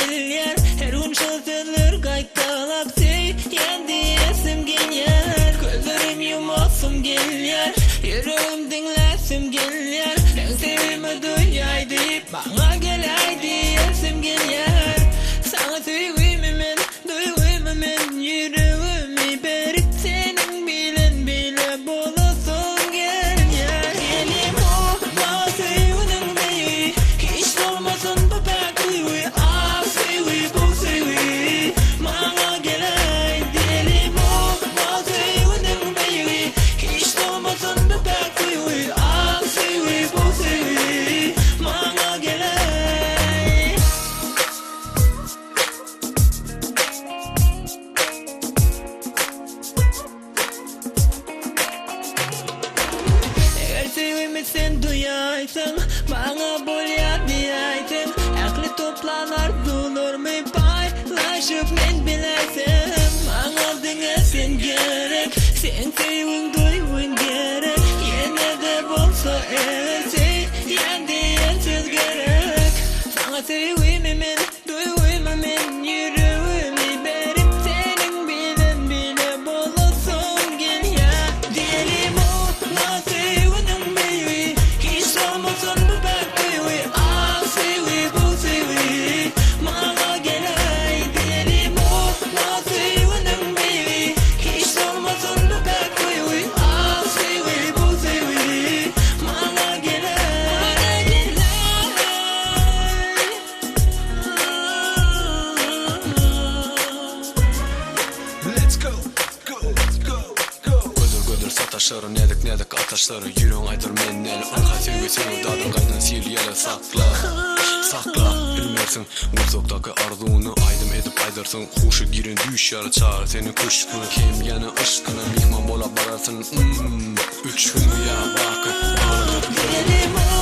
gelýär. Her gün şol sözler gaýtalap söýýändi esim gelýär. Gözlerim yumasym gelýär, yüreğim dinläsim gelýär. Ben sevimi duýay diýip baňa geläy diýesim gelýär. Sana söýgümi men, duýguymy men, yüreğimi berip senin bilen bile bolasym gelýär. Elim o, söýgüniň beýi, hiç bolmasyn bu pek duýgy. Ah söýgü, bu söýgü, maňa geläy. Elim o, söýgüniň beýi, hiç bolmasyn bu pek duýgy. Ah söýgü, bu söýgü, maňa geläy. Eger sevgimi sen duýaýsaň, maňa bolýar diýäýsin. Akly toplan arzularmy paylaşyp men bilersem. Maňa diňe sen gerek, sen sevgiň duýgun gerek. Ýene de bolsa söýýän diýen söz gerek. Sana sevgimi men, duýguymy men, yüreğimi berip senin bilen bile bolasym gelýär. Diyelim o, sevgüniň beýi, hiç bolmasyn bu pek duýgy. Ah sevgi, bu sevgi, maňa geläy. Diyelim o, sevgüniň beýi, hiç bolmasyn bu pek duýgy. Ah sevgi, bu sevgi, maňa geläy. Let's go, go, go, go. Gödür sataşları, nedik ataşları. Yüreğin aydır men neli anka sevgi seni dadın gaydan sil yele sakla. Sakla, bilmersin uzoktaki arzunu aydım edip aydırsın. Huşu girin düşer çağır seni kuşkunu. Kim yana ışkına mihman bola bararsın. Üç gün ya bakıp Diyelim o,